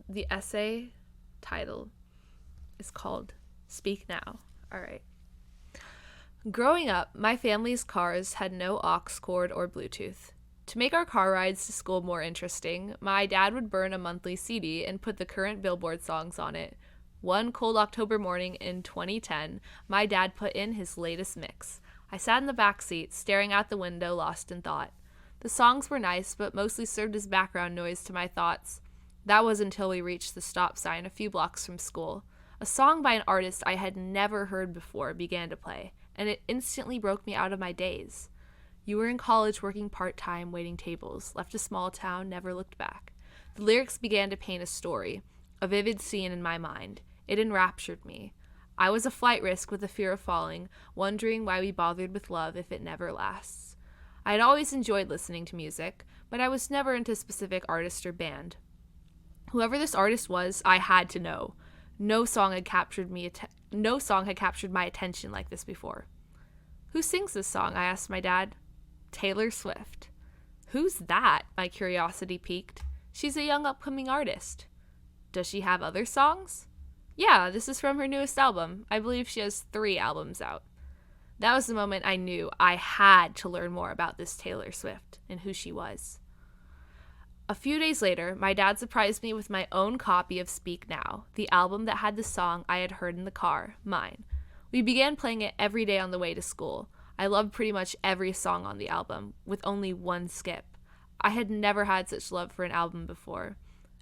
The essay title is called Speak Now. All right. Growing up, my family's cars had no aux cord or Bluetooth. To make our car rides to school more interesting, my dad would burn a monthly CD and put the current Billboard songs on it. One cold October morning in 2010, my dad put in his latest mix. I sat in the back seat, staring out the window, lost in thought. The songs were nice, but mostly served as background noise to my thoughts. That was until we reached the stop sign a few blocks from school. A song by an artist I had never heard before began to play, and it instantly broke me out of my daze. You were in college working part-time, waiting tables, left a small town, never looked back. The lyrics began to paint a story, a vivid scene in my mind. It enraptured me. I was a flight risk with a fear of falling, wondering why we bothered with love if it never lasts. I had always enjoyed listening to music, but I was never into a specific artist or band. Whoever this artist was, I had to know. No song had captured my attention like this before. Who sings this song? I asked my dad. Taylor Swift. Who's that? My curiosity piqued. She's a young upcoming artist. Does she have other songs? Yeah, this is from her newest album. I believe she has 3 albums out. That was the moment I knew I had to learn more about this Taylor Swift and who she was. A few days later, my dad surprised me with my own copy of Speak Now, the album that had the song I had heard in the car, mine. We began playing it every day on the way to school. I loved pretty much every song on the album, with only one skip. I had never had such love for an album before.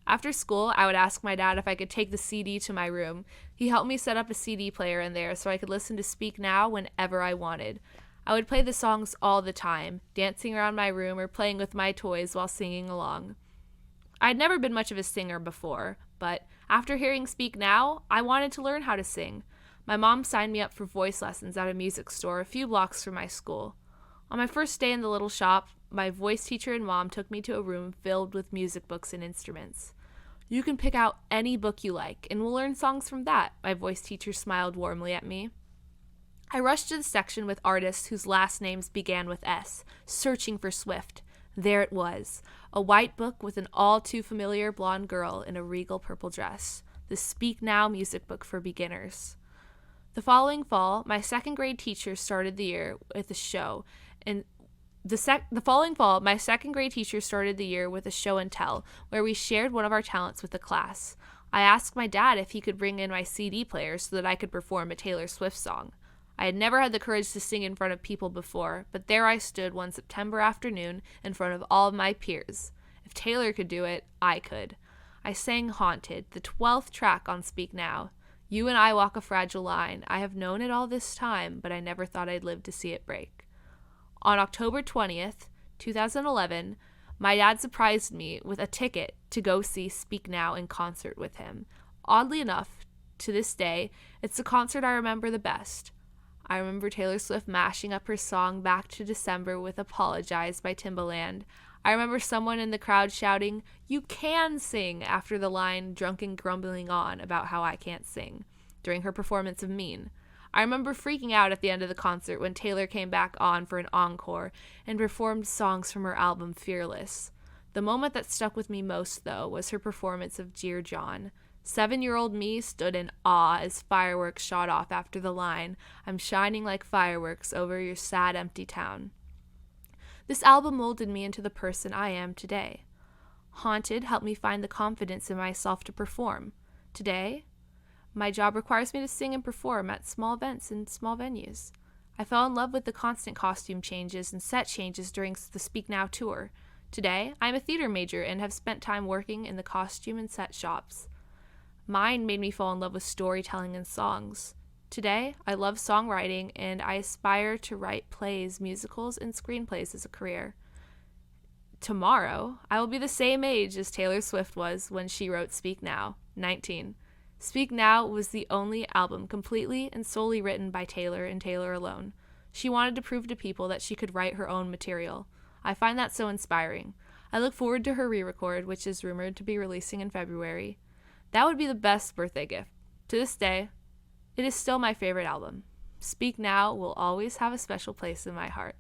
After school, I would ask my dad if I could take the CD to my room. He helped me set up a CD player in there so I could listen to Speak Now whenever I wanted. I would play the songs all the time, dancing around my room or playing with my toys while singing along. I had never been much of a singer before, but after hearing Speak Now, I wanted to learn how to sing. My mom signed me up for voice lessons at a music store a few blocks from my school. On my first day in the little shop, my voice teacher and mom took me to a room filled with music books and instruments. You can pick out any book you like, and we'll learn songs from that, my voice teacher smiled warmly at me. I rushed to the section with artists whose last names began with S, searching for Swift. There it was, a white book with an all-too-familiar blonde girl in a regal purple dress, the Speak Now music book for beginners. The following fall, my second grade teacher started the year with a show, and the following fall, my second grade teacher started the year with a show and tell, where we shared one of our talents with the class. I asked my dad if he could bring in my CD player so that I could perform a Taylor Swift song. I had never had the courage to sing in front of people before, but there I stood one September afternoon in front of all of my peers. If Taylor could do it, I could. I sang Haunted, the 12th track on Speak Now. You and I walk a fragile line. I have known it all this time, but I never thought I'd live to see it break. On October 20th, 2011, my dad surprised me with a ticket to go see Speak Now in concert with him. Oddly enough, to this day, it's the concert I remember the best. I remember Taylor Swift mashing up her song Back to December with Apologize by Timbaland. I remember someone in the crowd shouting, "You can sing," after the line drunk and grumbling on about how I can't sing, during her performance of Mean. I remember freaking out at the end of the concert when Taylor came back on for an encore and performed songs from her album Fearless. The moment that stuck with me most, though, was her performance of Dear John. 7-year-old me stood in awe as fireworks shot off after the line, "I'm shining like fireworks over your sad, empty town." This album molded me into the person I am today. Haunted helped me find the confidence in myself to perform. Today, my job requires me to sing and perform at small events and small venues. I fell in love with the constant costume changes and set changes during the Speak Now tour. Today, I am a theater major and have spent time working in the costume and set shops. Mine made me fall in love with storytelling and songs. Today, I love songwriting and I aspire to write plays, musicals, and screenplays as a career. Tomorrow, I will be the same age as Taylor Swift was when she wrote Speak Now, 19. Speak Now was the only album completely and solely written by Taylor and Taylor alone. She wanted to prove to people that she could write her own material. I find that so inspiring. I look forward to her re-record, which is rumored to be releasing in February. That would be the best birthday gift. To this day, it is still my favorite album. Speak Now will always have a special place in my heart.